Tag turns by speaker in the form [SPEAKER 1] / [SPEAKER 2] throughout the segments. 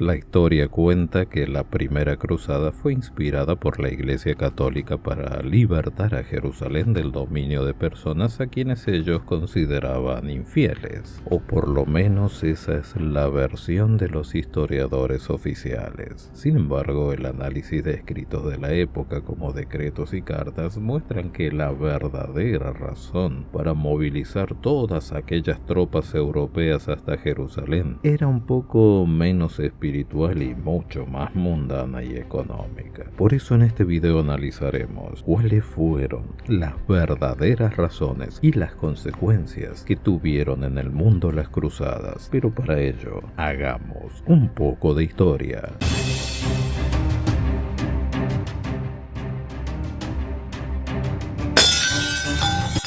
[SPEAKER 1] La historia cuenta que la primera cruzada fue inspirada por la Iglesia Católica para libertar a Jerusalén del dominio de personas a quienes ellos consideraban infieles, o por lo menos esa es la versión de los historiadores oficiales. Sin embargo, el análisis de escritos de la época como decretos y cartas muestran que la verdadera razón para movilizar todas aquellas tropas europeas hasta Jerusalén era un poco menos espiritual y mucho más mundana y económica. Por eso en este video analizaremos cuáles fueron las verdaderas razones y las consecuencias que tuvieron en el mundo las cruzadas. Pero para ello, hagamos un poco de historia.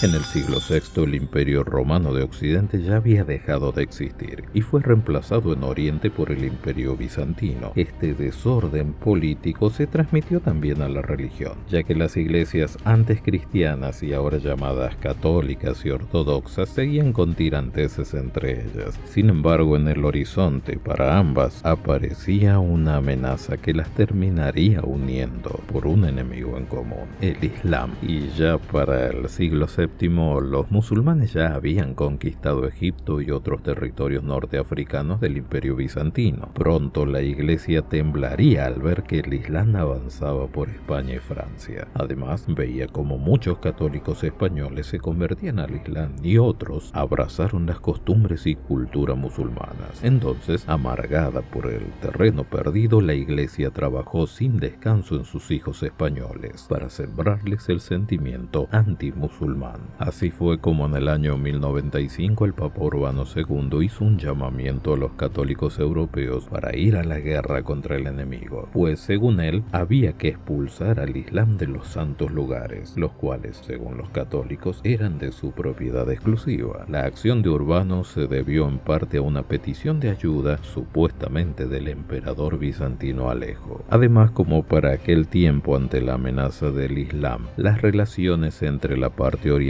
[SPEAKER 1] En el siglo VI el Imperio Romano de Occidente ya había dejado de existir y fue reemplazado en Oriente por el Imperio Bizantino. Este desorden político se transmitió también a la religión, ya que las iglesias antes cristianas y ahora llamadas católicas y ortodoxas seguían con tiranteses entre ellas. Sin embargo, en el horizonte para ambas aparecía una amenaza que las terminaría uniendo por un enemigo en común, el Islam. Y ya para el siglo VII los musulmanes ya habían conquistado Egipto y otros territorios norteafricanos del Imperio Bizantino. Pronto la iglesia temblaría al ver que el Islam avanzaba por España y Francia. Además, veía como muchos católicos españoles se convertían al Islam y otros abrazaron las costumbres y cultura musulmanas. Entonces, amargada por el terreno perdido, la iglesia trabajó sin descanso en sus hijos españoles para sembrarles el sentimiento antimusulmán. Así fue como en el año 1095 el Papa Urbano II hizo un llamamiento a los católicos europeos para ir a la guerra contra el enemigo, pues según él había que expulsar al Islam de los santos lugares, los cuales, según los católicos, eran de su propiedad exclusiva. La acción de Urbano se debió en parte a una petición de ayuda supuestamente del emperador bizantino Alejo. Además, como para aquel tiempo ante la amenaza del Islam, las relaciones entre la parte oriental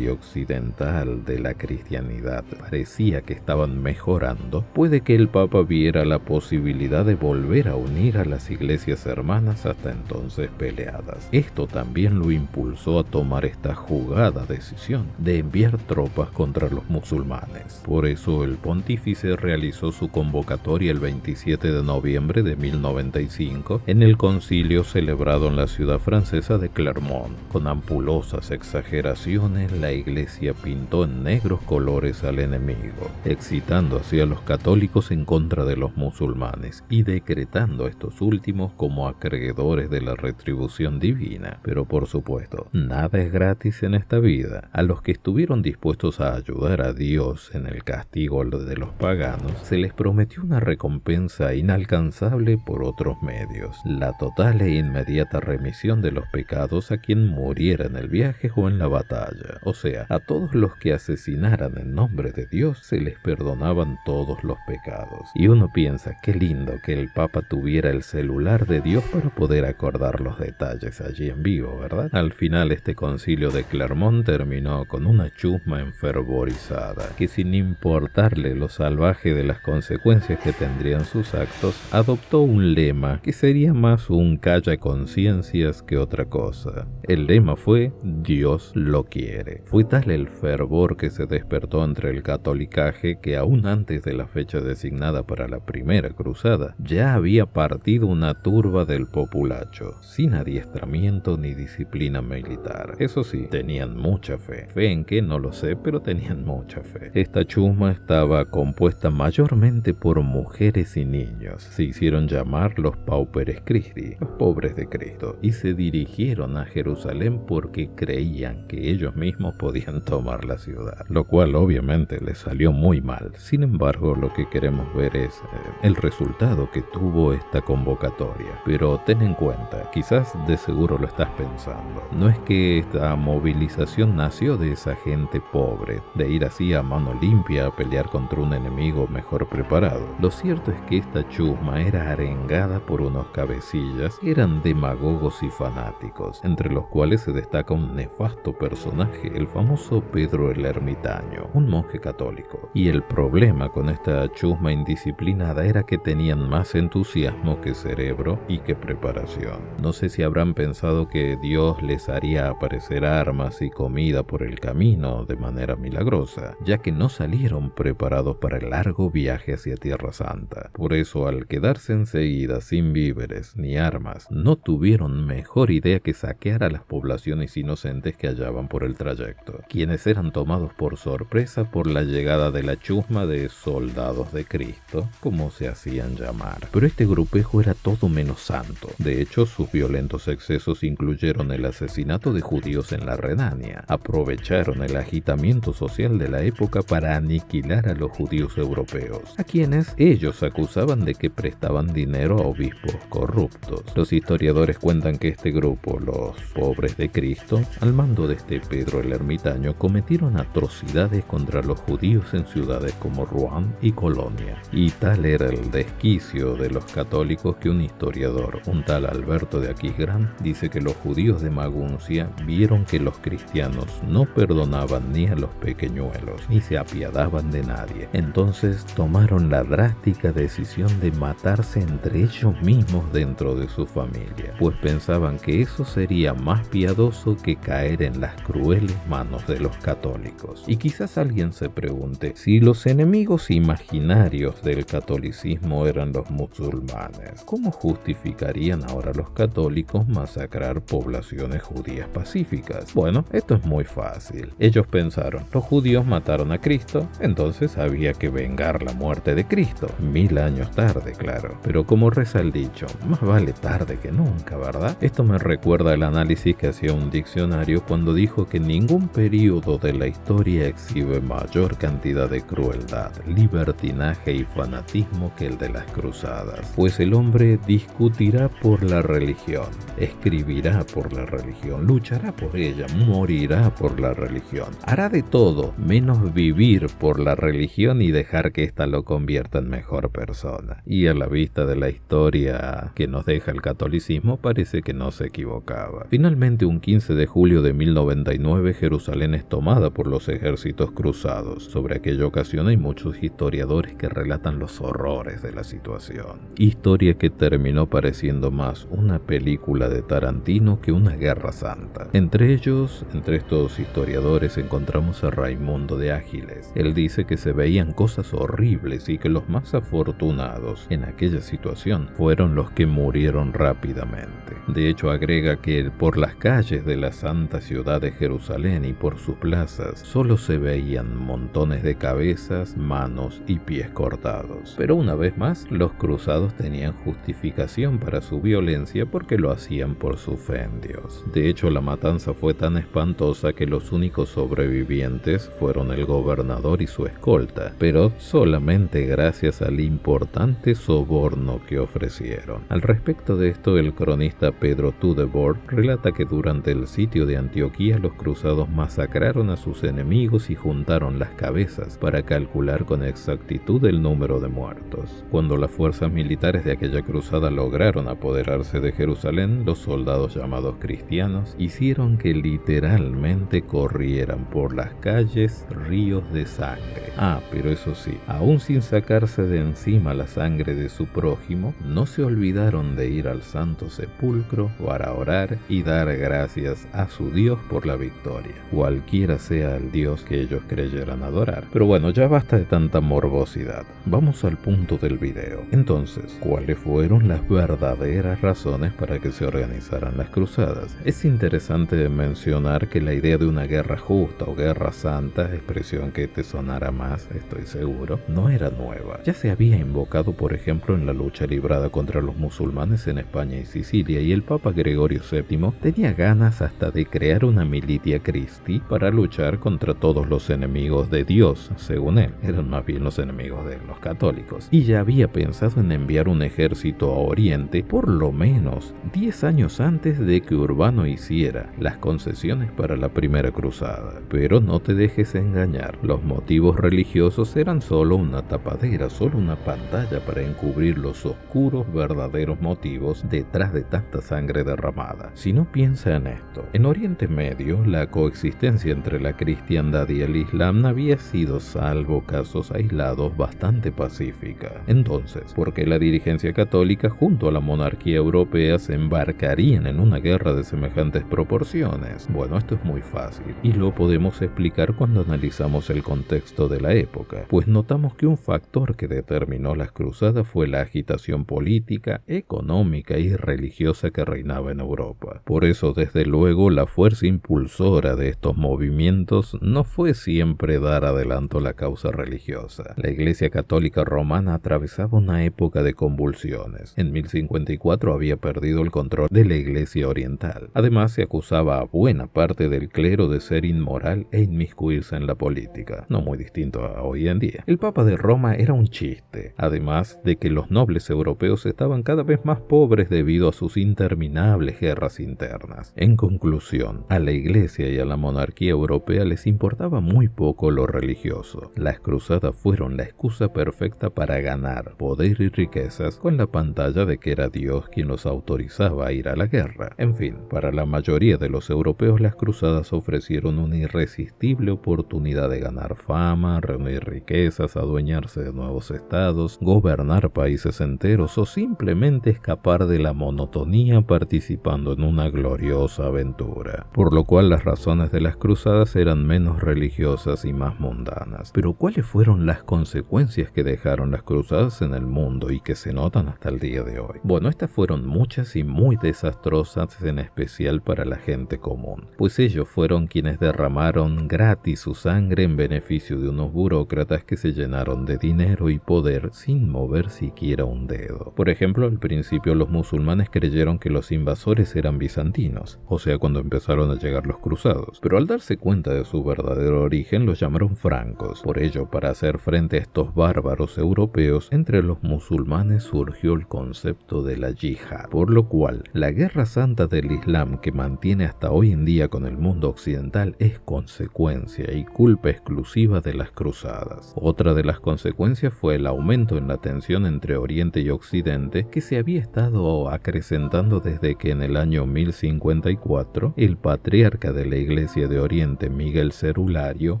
[SPEAKER 1] y occidental de la cristianidad parecía que estaban mejorando, puede que el Papa viera la posibilidad de volver a unir a las iglesias hermanas hasta entonces peleadas. Esto también lo impulsó a tomar esta jugada decisión de enviar tropas contra los musulmanes. Por eso el pontífice realizó su convocatoria el 27 de noviembre de 1095 en el concilio celebrado en la ciudad francesa de Clermont. Con ampulosas exageraciones, la iglesia pintó en negros colores al enemigo, excitando así a los católicos en contra de los musulmanes y decretando a estos últimos como acreedores de la retribución divina. Pero por supuesto, nada es gratis en esta vida. A los que estuvieron dispuestos a ayudar a Dios en el castigo de los paganos, se les prometió una recompensa inalcanzable por otros medios: la total e inmediata remisión de los pecados a quien muriera en el viaje o en la batalla. O sea, a todos los que asesinaran en nombre de Dios se les perdonaban todos los pecados. Y uno piensa, qué lindo que el Papa tuviera el celular de Dios para poder acordar los detalles allí en vivo, ¿verdad? Al final este concilio de Clermont terminó con una chusma enfervorizada, que sin importarle lo salvaje de las consecuencias que tendrían sus actos, adoptó un lema que sería más un calla conciencias que otra cosa. El lema fue: Dios lo quiere. Fue tal el fervor que se despertó entre el catolicaje que aún antes de la fecha designada para la primera cruzada ya había partido una turba del populacho, sin adiestramiento ni disciplina militar. Eso sí, tenían mucha fe. ¿Fe en qué? No lo sé, pero tenían mucha fe. Esta chusma estaba compuesta mayormente por mujeres y niños. Se hicieron llamar los Pauperes Christi, los pobres de Cristo, y se dirigieron a Jerusalén porque creían que ellos mismos podían tomar la ciudad, lo cual obviamente les salió muy mal. Sin embargo, lo que queremos ver es el resultado que tuvo esta convocatoria. Pero ten en cuenta, quizás de seguro lo estás pensando, no es que esta movilización nació de esa gente pobre, de ir así a mano limpia a pelear contra un enemigo mejor preparado. Lo cierto es que esta chusma era arengada por unos cabecillas que eran demagogos y fanáticos, entre los cuales se destaca un nefasto personaje personaje, el famoso Pedro el Ermitaño, un monje católico. Y el problema con esta chusma indisciplinada era que tenían más entusiasmo que cerebro y que preparación. No sé si habrán pensado que Dios les haría aparecer armas y comida por el camino de manera milagrosa, ya que no salieron preparados para el largo viaje hacia Tierra Santa. Por eso, al quedarse enseguida sin víveres ni armas, no tuvieron mejor idea que saquear a las poblaciones inocentes que hallaban por el trayecto, quienes eran tomados por sorpresa por la llegada de la chusma de soldados de Cristo, como se hacían llamar. Pero este grupejo era todo menos santo. De hecho, sus violentos excesos incluyeron el asesinato de judíos en la Renania. Aprovecharon el agitamiento social de la época para aniquilar a los judíos europeos, a quienes ellos acusaban de que prestaban dinero a obispos corruptos. Los historiadores cuentan que este grupo, los pobres de Cristo, al mando de este Pedro el Ermitaño, cometieron atrocidades contra los judíos en ciudades como Rouen y Colonia. Y tal era el desquicio de los católicos que un historiador, un tal Alberto de Aquisgrán, dice que los judíos de Maguncia vieron que los cristianos no perdonaban ni a los pequeñuelos, ni se apiadaban de nadie. Entonces tomaron la drástica decisión de matarse entre ellos mismos dentro de su familia, pues pensaban que eso sería más piadoso que caer en las crueles manos de los católicos. Y quizás alguien se pregunte si los enemigos imaginarios del catolicismo eran los musulmanes, ¿cómo justificarían ahora los católicos masacrar poblaciones judías pacíficas? Bueno, esto es muy fácil. Ellos pensaron, los judíos mataron a Cristo, entonces había que vengar la muerte de Cristo. 1000 años tarde, claro. Pero como reza el dicho, más vale tarde que nunca, ¿verdad? Esto me recuerda al análisis que hacía un diccionario cuando dijo que ningún período de la historia exhibe mayor cantidad de crueldad, libertinaje y fanatismo que el de las cruzadas. Pues el hombre discutirá por la religión, escribirá por la religión, luchará por ella, morirá por la religión. Hará de todo menos vivir por la religión y dejar que ésta lo convierta en mejor persona. Y a la vista de la historia que nos deja el catolicismo, parece que no se equivocaba. Finalmente, un 15 de julio de 1099, Jerusalén es tomada por los ejércitos cruzados. Sobre aquella ocasión hay muchos historiadores que relatan los horrores de la situación. Historia que terminó pareciendo más una película de Tarantino que una guerra santa. Entre estos historiadores encontramos a Raimundo de Ágiles. Él dice que se veían cosas horribles y que los más afortunados en aquella situación fueron los que murieron rápidamente. De hecho, agrega que por las calles de la santa ciudad de Jerusalén y por sus plazas solo se veían montones de cabezas, manos y pies cortados. Pero una vez más, los cruzados tenían justificación para su violencia porque lo hacían por su fe en Dios. De hecho, la matanza fue tan espantosa que los únicos sobrevivientes fueron el gobernador y su escolta, pero solamente gracias al importante soborno que ofrecieron. Al respecto de esto, el cronista Pedro Tudebord relata que durante el sitio de Antioquía los cruzados masacraron a sus enemigos y juntaron las cabezas para calcular con exactitud el número de muertos. Cuando las fuerzas militares de aquella cruzada lograron apoderarse de Jerusalén, los soldados llamados cristianos hicieron que literalmente corrieran por las calles ríos de sangre. Pero eso sí, aún sin sacarse de encima la sangre de su prójimo, no se olvidaron de ir al Santo Sepulcro para orar y dar gracias a su Dios por la victoria, cualquiera sea el Dios que ellos creyeran adorar. Pero bueno, ya basta de tanta morbosidad. Vamos al punto del video. Entonces, ¿cuáles fueron las verdaderas razones para que se organizaran las cruzadas? Es interesante mencionar que la idea de una guerra justa o guerra santa, expresión que te sonará más, estoy seguro, no era nueva. Ya se había invocado, por ejemplo, en la lucha librada contra los musulmanes en España y Sicilia, y el Papa Gregorio VII tenía ganas hasta de crear una militia Christi para luchar contra todos los enemigos de Dios, según él. Eran más bien los enemigos de los católicos. Y ya había pensado en enviar un ejército a Oriente por lo menos 10 años antes de que Urbano hiciera las concesiones para la primera cruzada. Pero no te dejes engañar, los motivos religiosos eran solo una tapadera, solo una pantalla para encubrir los oscuros verdaderos motivos detrás de tanta sangre derramada. Si no piensa en esto, en Oriente Medio la coexistencia entre la cristiandad y el islam había sido, salvo casos aislados, bastante pacífica. Entonces, ¿por qué la dirigencia católica junto a la monarquía europea se embarcarían en una guerra de semejantes proporciones? Bueno, esto es muy fácil y lo podemos explicar cuando analizamos el contexto de la época, pues notamos que un factor que determinó las cruzadas fue la agitación política, económica y religiosa que reinaba en Europa. Por eso, desde luego, la fuerza impulsora de estos movimientos no fue siempre dar adelanto a la causa religiosa. La Iglesia Católica Romana atravesaba una época de convulsiones. En 1054 había perdido el control de la Iglesia Oriental. Además, se acusaba a buena parte del clero de ser inmoral e inmiscuirse en la política, no muy distinto a hoy en día. El Papa de Roma era un chiste, además de que los nobles europeos estaban cada vez más pobres debido a sus interminables guerras internas. En conclusión, a la Iglesia y a la monarquía europea les importaba muy poco lo religioso. Las cruzadas fueron la excusa perfecta para ganar poder y riquezas con la pantalla de que era Dios quien los autorizaba a ir a la guerra. En fin, para la mayoría de los europeos las cruzadas ofrecieron una irresistible oportunidad de ganar fama, reunir riquezas, adueñarse de nuevos estados, gobernar países enteros o simplemente escapar de la monotonía participando en una gloriosa aventura. Por lo cual las razones de las cruzadas eran menos religiosas y más mundanas. Pero ¿cuáles fueron las consecuencias que dejaron las cruzadas en el mundo y que se notan hasta el día de hoy? Bueno, estas fueron muchas y muy desastrosas, en especial para la gente común, pues ellos fueron quienes derramaron gratis su sangre en beneficio de unos burócratas que se llenaron de dinero y poder sin mover siquiera un dedo. Por ejemplo, al principio los musulmanes creyeron que los invasores eran bizantinos, o sea, cuando empezaron a llegar los cruzados, pero al darse cuenta de su verdadero origen los llamaron francos. Por ello, para hacer frente a estos bárbaros europeos, entre los musulmanes surgió el concepto de la yihad, por lo cual la guerra santa del Islam que mantiene hasta hoy en día con el mundo occidental es consecuencia y culpa exclusiva de las cruzadas. Otra de las consecuencias fue el aumento en la tensión entre Oriente y Occidente que se había estado acrecentando desde que en el año 1054 el patriarca de la Iglesia de Oriente, Miguel Cerulario,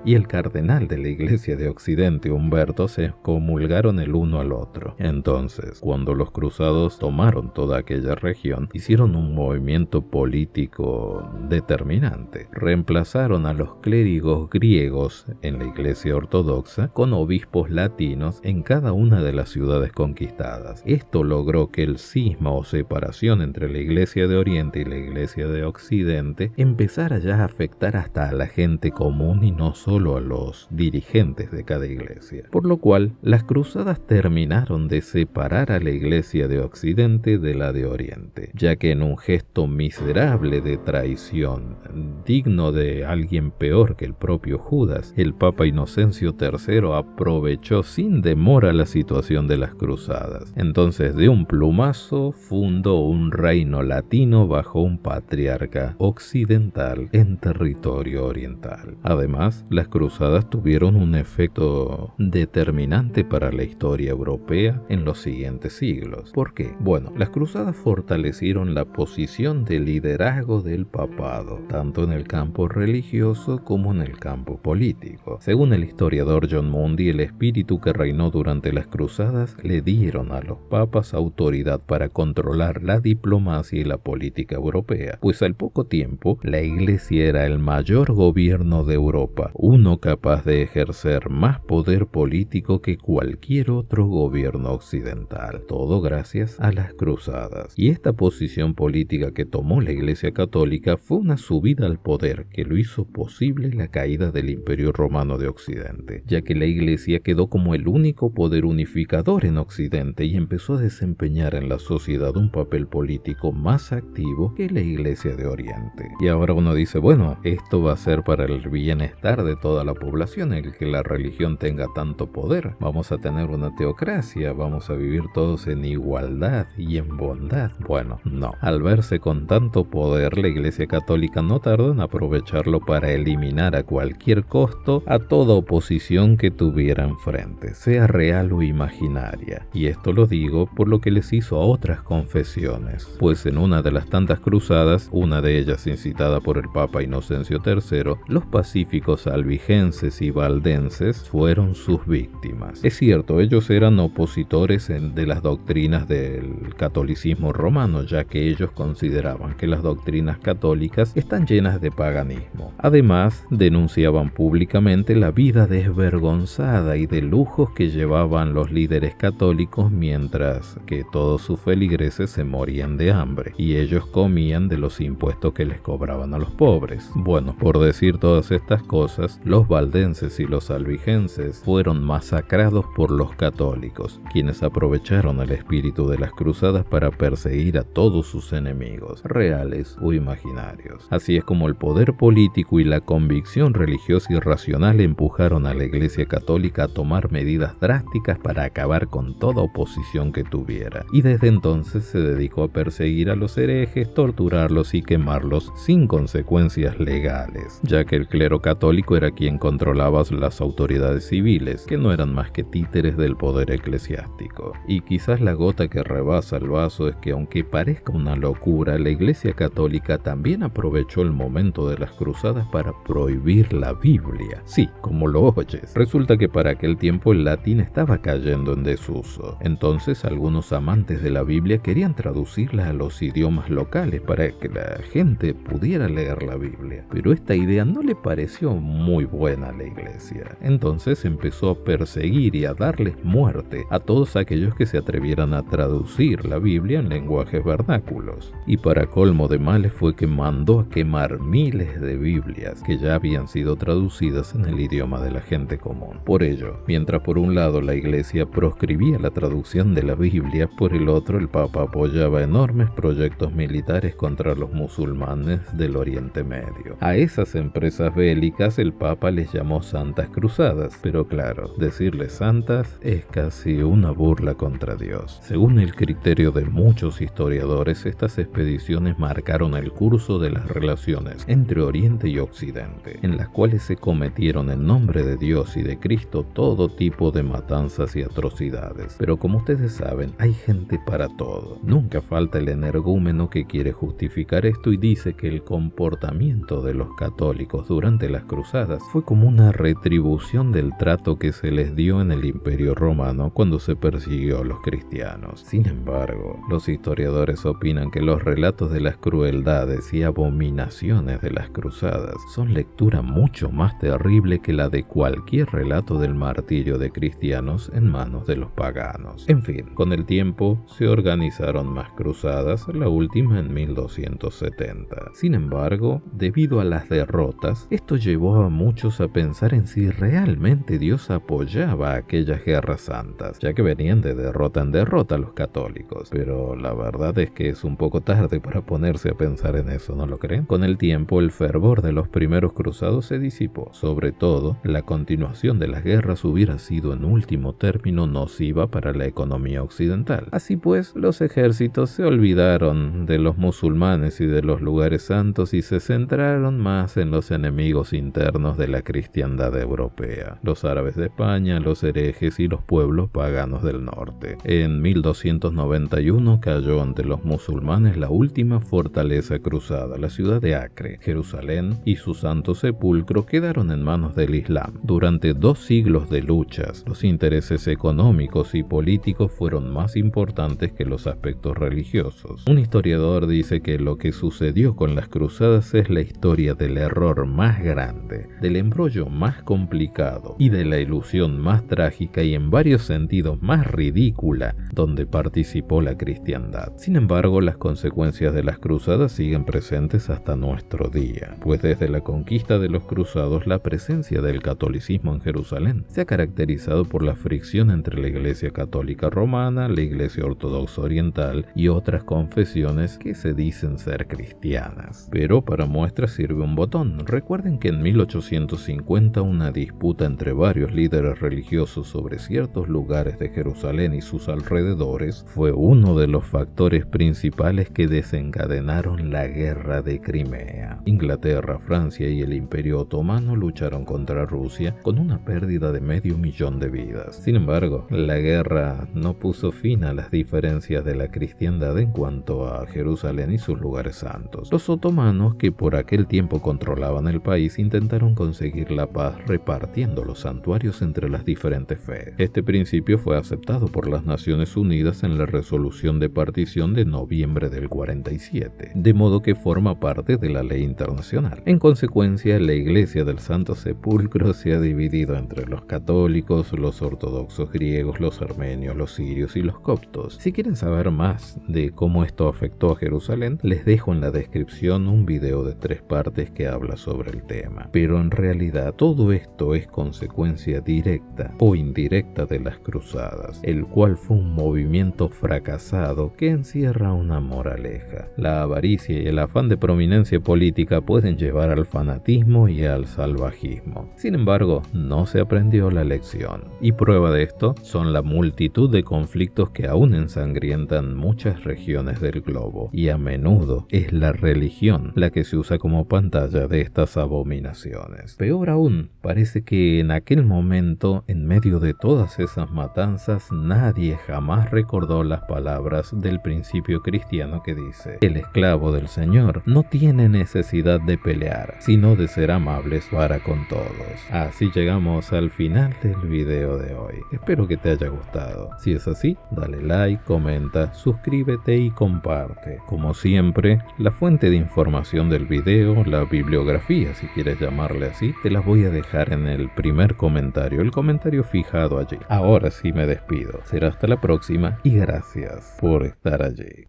[SPEAKER 1] y el cardenal de la Iglesia de Occidente, Humberto, se excomulgaron el uno al otro. Entonces, cuando los cruzados tomaron toda aquella región, hicieron un movimiento político determinante. Reemplazaron a los clérigos griegos en la Iglesia ortodoxa con obispos latinos en cada una de las ciudades conquistadas. Esto logró que el cisma o separación entre la Iglesia de Oriente y la Iglesia de Occidente empezara ya a afectar hasta a la gente común y no solo a los dirigentes de cada iglesia. Por lo cual, las cruzadas terminaron de separar a la Iglesia de Occidente de la de Oriente, ya que en un gesto miserable de traición, digno de alguien peor que el propio Judas, el Papa Inocencio III aprovechó sin demora la situación de las cruzadas. Entonces, de un plumazo, fundó un reino latino bajo un patriarca occidental en territorio oriental. Además, las cruzadas tuvieron un efecto determinante para la historia europea en los siguientes siglos. ¿Por qué? Bueno, las cruzadas fortalecieron la posición de liderazgo del papado, tanto en el campo religioso como en el campo político. Según el historiador John Mundy, el espíritu que reinó durante las cruzadas le dieron a los papas autoridad para controlar la diplomacia y la política europea, pues al poco tiempo la Iglesia era el mayor gobierno de Europa, uno capaz de ejercer más poder político que cualquier otro gobierno occidental, todo gracias a las cruzadas. Y esta posición política que tomó la Iglesia Católica fue una subida al poder que lo hizo posible la caída del Imperio Romano de Occidente, ya que la Iglesia quedó como el único poder unificador en Occidente y empezó a desempeñar en la sociedad un papel político más activo que la Iglesia de Oriente. Y ahora uno dice, bueno, esto va a ser para el bienestar de toda la población el que la religión tenga tanto poder. Vamos a tener una teocracia, vamos a vivir todos en igualdad y en bondad. Bueno, no. Al verse con tanto poder, la Iglesia Católica no tardó en aprovecharlo para eliminar a cualquier costo a toda oposición que tuviera enfrente, sea real o imaginaria. Y esto lo digo por lo que les hizo a otras confesiones, pues en una de las tantas cruzadas, una de ellas incitada por el Papa Inocencio III, los pacíficos albigenses y valdenses fueron sus víctimas. Es cierto, ellos eran opositores de las doctrinas del catolicismo romano, ya que ellos consideraban que las doctrinas católicas están llenas de paganismo. Además, denunciaban públicamente la vida desvergonzada y de lujos que llevaban los líderes católicos, mientras que todos sus feligreses se morían de hambre y ellos comían de los impuestos que les cobraban a los pobres. Bueno, por decir todas estas cosas, los valdenses y los albigenses fueron masacrados por los católicos, quienes aprovecharon el espíritu de las cruzadas para perseguir a todos sus enemigos, reales o imaginarios. Así es como el poder político y la convicción religiosa y racional empujaron a la Iglesia Católica a tomar medidas drásticas para acabar con toda oposición que tuviera, y desde entonces se dedicó a perseguir a los herejes, torturarlos y quemarlos sin consecuencias legales, ya que el clero católico era quien controlaba las autoridades civiles, que no eran más que títeres del poder eclesiástico. Y quizás la gota que rebasa el vaso es que, aunque parezca una locura, la Iglesia Católica también aprovechó el momento de las cruzadas para prohibir la Biblia. Sí, como lo oyes. Resulta que para aquel tiempo el latín estaba cayendo en desuso. Entonces algunos amantes de la Biblia querían traducirla a los idiomas locales para que la gente pudiera leer la Biblia. Pero esta idea no le pareció muy buena a la Iglesia. Entonces empezó a perseguir y a darles muerte a todos aquellos que se atrevieran a traducir la Biblia en lenguajes vernáculos. Y para colmo de males fue que mandó a quemar miles de Biblias que ya habían sido traducidas en el idioma de la gente común. Por ello, mientras por un lado la Iglesia proscribía la traducción de la Biblia, por el otro el Papa apoyaba enormes proyectos militares contra los musulmanes del Oriente Medio. A esas empresas bélicas el Papa les llamó Santas Cruzadas, pero claro, decirles santas es casi una burla contra Dios. Según el criterio de muchos historiadores, estas expediciones marcaron el curso de las relaciones entre Oriente y Occidente, en las cuales se cometieron en nombre de Dios y de Cristo todo tipo de matanzas y atrocidades. Pero como ustedes saben, hay gente para todo. Nunca falta el energúmeno que quiere justificar esto y dice que el comportamiento de los católicos durante las cruzadas fue como una retribución del trato que se les dio en el Imperio Romano cuando se persiguió a los cristianos. Sin embargo, los historiadores opinan que los relatos de las crueldades y abominaciones de las cruzadas son lectura mucho más terrible que la de cualquier relato del martirio de cristianos en manos de los paganos. En fin, con el tiempo se organizaron más cruzadas, la última en 1270. Sin embargo, debido a las derrotas, esto llevó a muchos a pensar en si realmente Dios apoyaba aquellas guerras santas, ya que venían de derrota en derrota los católicos. Pero la verdad es que es un poco tarde para ponerse a pensar en eso, ¿no lo creen? Con el tiempo, el fervor de los primeros cruzados se disipó. Sobre todo, la continuación de las guerras hubiera sido en último término nociva para la economía occidental. Así pues, los ejércitos se olvidaron de los musulmanes y de los lugares santos y se centraron más en los enemigos internos de la cristiandad europea, los árabes de España, los herejes y los pueblos paganos del norte. En 1291 cayó ante los musulmanes la última fortaleza cruzada, la ciudad de Acre. Jerusalén y su santo sepulcro quedaron en manos del Islam. Durante 2 siglos de luchas, los intereses económicos y políticos fueron más importantes que los aspectos religiosos. Un historiador dice que lo que sucedió con las cruzadas es la historia del error más grande, del embrollo más complicado y de la ilusión más trágica y en varios sentidos más ridícula donde participó la cristiandad. Sin embargo, las consecuencias de las cruzadas siguen presentes hasta nuestro día, pues desde la conquista de los cruzados la presencia del catolicismo en Jerusalén se ha caracterizado por la fricción entre la Iglesia Católica Romana, la Iglesia Ortodoxa Oriental y otras confesiones que se dicen ser cristianas. Pero para muestra sirve un botón. Recuerden que en 1850 una disputa entre varios líderes religiosos sobre ciertos lugares de Jerusalén y sus alrededores fue uno de los factores principales que desencadenaron la Guerra de Crimea. Inglaterra, Francia y el Imperio Otomano lucharon contra Rusia con una pérdida de 500.000 de vidas. Sin embargo, la guerra no puso fin a las diferencias de la cristiandad en cuanto a Jerusalén y sus lugares santos. Los otomanos los que por aquel tiempo controlaban el país intentaron conseguir la paz repartiendo los santuarios entre las diferentes fees. Este principio fue aceptado por las Naciones Unidas en la resolución de partición de noviembre del 47, de modo que forma parte de la ley internacional. En consecuencia, la Iglesia del Santo Sepulcro se ha dividido entre los católicos, los ortodoxos griegos, los armenios, los sirios y los coptos. Si quieren saber más de cómo esto afectó a Jerusalén, les dejo en la descripción un video de 3 partes que habla sobre el tema. Pero en realidad todo esto es consecuencia directa o indirecta de las cruzadas, el cual fue un movimiento fracasado que encierra una moraleja. La avaricia y el afán de prominencia política pueden llevar al fanatismo y al salvajismo. Sin embargo, no se aprendió la lección, y prueba de esto son la multitud de conflictos que aún ensangrientan muchas regiones del globo, y a menudo es la religión la que se usa como pantalla de estas abominaciones. Peor aún, parece que en aquel momento, en medio de todas esas matanzas, nadie jamás recordó las palabras del principio cristiano que dice: el esclavo del Señor no tiene necesidad de pelear, sino de ser amables para con todos. Así llegamos al final del video de hoy. Espero que te haya gustado. Si es así, dale like, comenta, suscríbete y comparte. Como siempre, la fuente de información del video, la bibliografía si quieres llamarle así, te las voy a dejar en el primer comentario, el comentario fijado allí. Ahora sí me despido. Será hasta la próxima y gracias por estar allí.